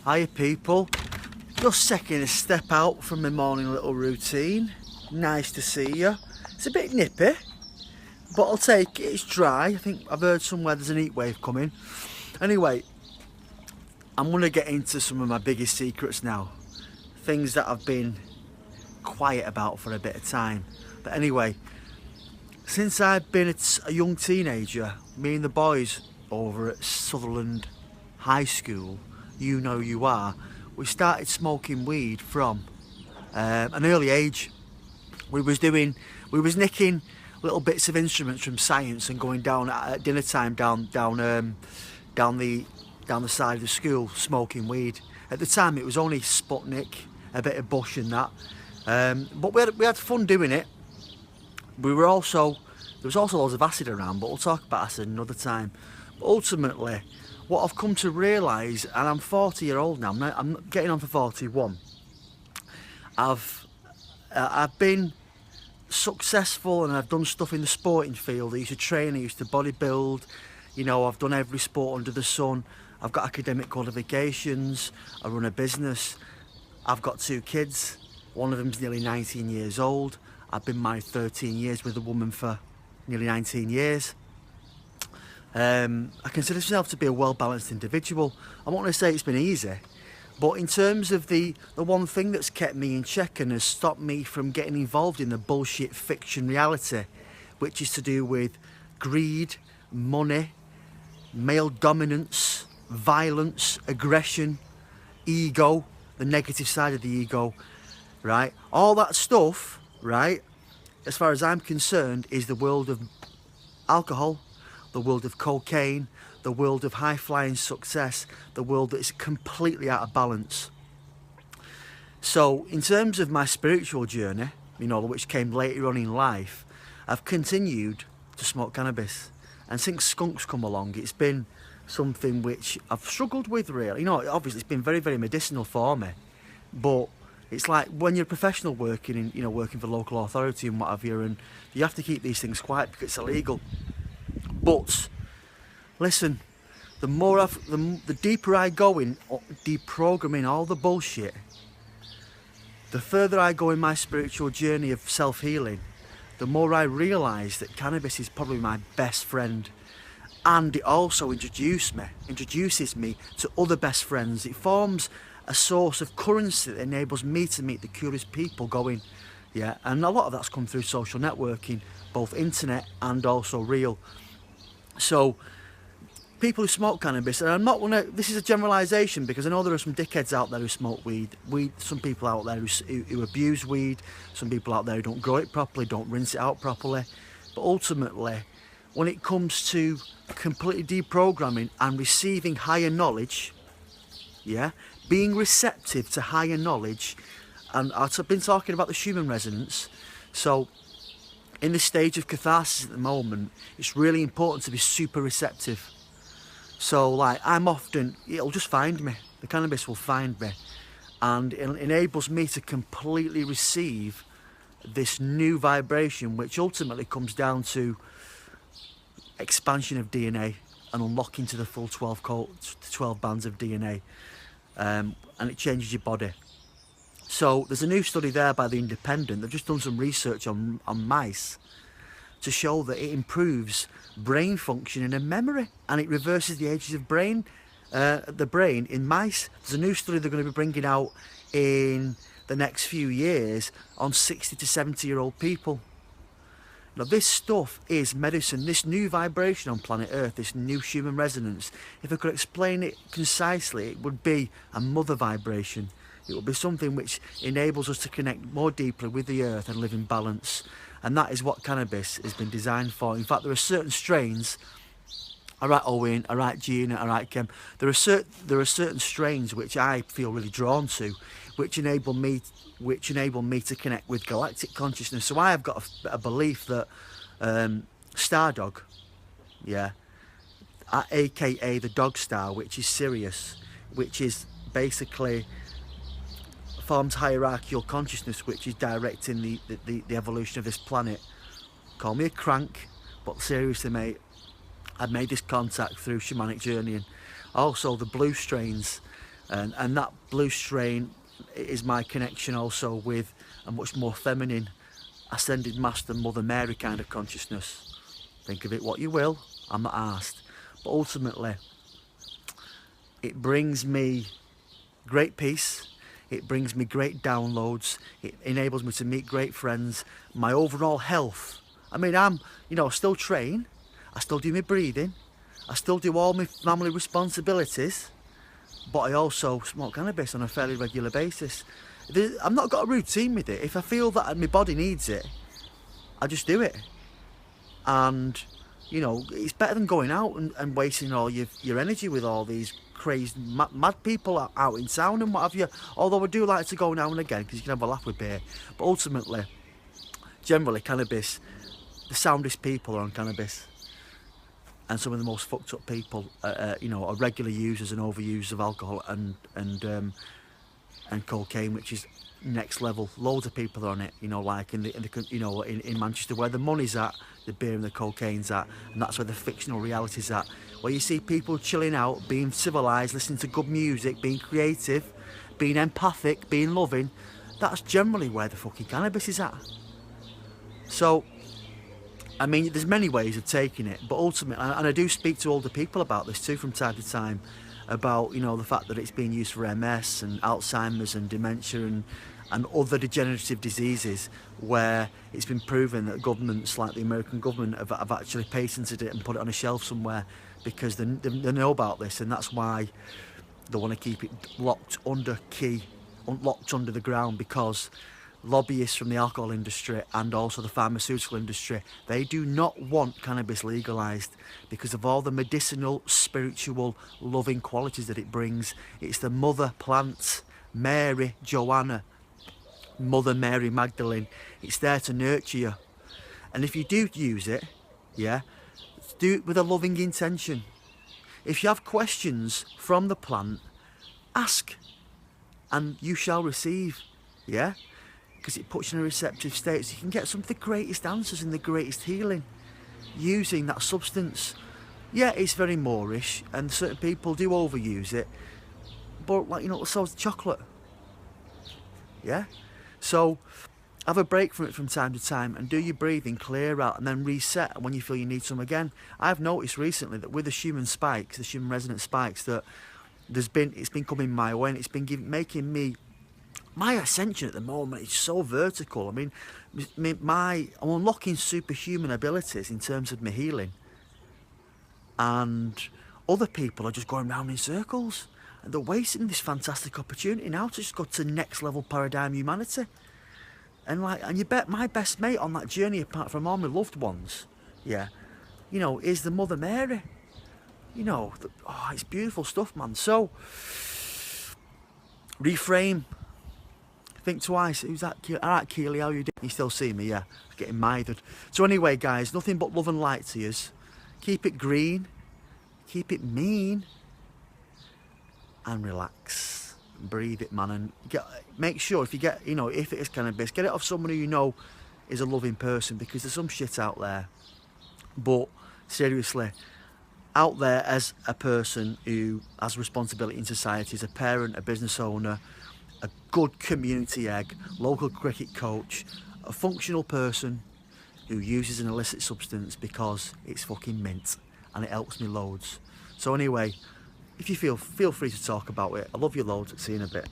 Hiya people, just taking a step out from my morning little routine. Nice to see you. It's a bit nippy, but I'll take it. It's dry. I think I've heard somewhere there's an heat wave coming. Anyway, I'm going to get into some of my biggest secrets now. Things that I've been quiet about for a bit of time. But anyway, since I've been a young teenager, me and the boys over at Sutherland High School, you know you are, we started smoking weed from an early age. We was nicking little bits of instruments from science and going down at dinner time down the side of the school smoking weed. At the time it was only Sputnik, a bit of Bush and that, but we had fun doing it. There was also loads of acid around, but we'll talk about acid another time. But ultimately, what I've come to realise, and I'm 40-year-old now, I'm getting on for 41. I've been successful and I've done stuff in the sporting field. I used to train, I used to bodybuild, you know, I've done every sport under the sun. I've got academic qualifications, I run a business, I've got 2 kids, one of them's nearly 19 years old. I've been married 13 years with a woman for nearly 19 years. I consider myself to be a well-balanced individual. I won't want to say it's been easy, but in terms of the one thing that's kept me in check and has stopped me from getting involved in the bullshit fiction reality, which is to do with greed, money, male dominance, violence, aggression, ego, the negative side of the ego, right? All that stuff, right, as far as I'm concerned, is the world of alcohol, the world of cocaine, the world of high-flying success, the world that is completely out of balance. So in terms of my spiritual journey, you know, which came later on in life, I've continued to smoke cannabis. And since skunks come along, it's been something which I've struggled with, really. You know, obviously it's been very, very medicinal for me, but it's like when you're a professional working for local authority and what have you, and you have to keep these things quiet because it's illegal. But listen, the deeper I go in deprogramming all the bullshit, the further I go in my spiritual journey of self-healing, the more I realise that cannabis is probably my best friend. And it also introduces me to other best friends. It forms a source of currency that enables me to meet the curious people going, yeah, and a lot of that's come through social networking, both internet and also real. So people who smoke cannabis, and I'm not gonna, this is a generalisation because I know there are some dickheads out there who smoke weed, some people out there who abuse weed, some people out there who don't grow it properly, don't rinse it out properly. But ultimately, when it comes to completely deprogramming and receiving higher knowledge, yeah, being receptive to higher knowledge, and I've been talking about the Schumann resonance, so in this stage of catharsis at the moment, it's really important to be super receptive. So like, it'll just find me, the cannabis will find me, and it enables me to completely receive this new vibration, which ultimately comes down to expansion of DNA and unlocking to the full 12 bands of DNA, and it changes your body. So there's a new study there by The Independent. They've just done some research on mice to show that it improves brain function and memory, and it reverses the ages of the brain in mice. There's a new study they're going to be bringing out in the next few years on 60 to 70-year-old people. Now this stuff is medicine. This new vibration on planet Earth, this new Schumann resonance, if I could explain it concisely, it would be a mother vibration. It will be something which enables us to connect more deeply with the earth and live in balance. And that is what cannabis has been designed for. In fact, there are certain strains, alright Owen, alright Gina, alright Kem, there are certain strains which I feel really drawn to, which enable me to connect with galactic consciousness. So I have got a belief that Stardog, yeah, aka the dog star, which is Sirius, which is basically forms hierarchical consciousness, which is directing the evolution of this planet. Call me a crank, but seriously mate, I've made this contact through shamanic journeying. Also the blue strains And that blue strain is my connection also with a much more feminine, ascended master, Mother Mary kind of consciousness. Think of it what you will, I'm not asked. But ultimately, it brings me great peace, it brings me great downloads, it enables me to meet great friends, my overall health. I mean, I'm, still train, I still do my breathing, I still do all my family responsibilities, but I also smoke cannabis on a fairly regular basis. I've not got a routine with it. If I feel that my body needs it, I just do it. And, it's better than going out and wasting all your energy with all these crazy mad people out in town and what have you. Although I do like to go now and again because you can have a laugh with beer. But ultimately, generally, cannabis, the soundest people are on cannabis. And some of the most fucked up people, are regular users and overusers of alcohol and cocaine, which is next level. Loads of people are on it, like in Manchester, where the money's at, the beer and the cocaine's at, and that's where the fictional reality's at. Where you see people chilling out, being civilised, listening to good music, being creative, being empathic, being loving. That's generally where the fucking cannabis is at. So, I mean, there's many ways of taking it, but ultimately, and I do speak to older people about this too from time to time, about, the fact that it's being used for MS and Alzheimer's and dementia and other degenerative diseases, where it's been proven that governments like the American government have actually patented it and put it on a shelf somewhere because they know about this, and that's why they want to keep it locked under the ground, because lobbyists from the alcohol industry and also the pharmaceutical industry, they do not want cannabis legalised because of all the medicinal, spiritual, loving qualities that it brings. It's the mother plant, Mary Joanna, Mother Mary Magdalene. It's there to nurture you. And if you do use it, do it with a loving intention. If you have questions from the plant, ask and you shall receive, because it puts you in a receptive state, so you can get some of the greatest answers and the greatest healing using that substance. It's very Moorish and certain people do overuse it, but so is chocolate. So have a break from it from time to time and do your breathing, clear out, and then reset when you feel you need some again. I've noticed recently that with the Schumann spikes, the Schumann resonant spikes, that it's been coming my way, and it's been making me, my ascension at the moment is so vertical. I mean, I'm unlocking superhuman abilities in terms of my healing, and other people are just going round in circles, and they're wasting this fantastic opportunity now to just go to next level paradigm humanity. And you bet my best mate on that journey, apart from all my loved ones, is the Mother Mary. It's beautiful stuff, man. So, reframe. Think twice. Who's that? Alright, Keely, how you doing? You still see me? Yeah, getting mithered. So anyway, guys, nothing but love and light to yous. Keep it green, keep it mean, and relax. Breathe it, man, and make sure if you get, if it is cannabis, get it off someone who you know is a loving person, because there's some shit out there. But seriously, out there as a person who has responsibility in society, as a parent, a business owner, a good community egg, local cricket coach, a functional person who uses an illicit substance because it's fucking mint and it helps me loads. So anyway, if you feel free to talk about it. I love you loads. See you in a bit.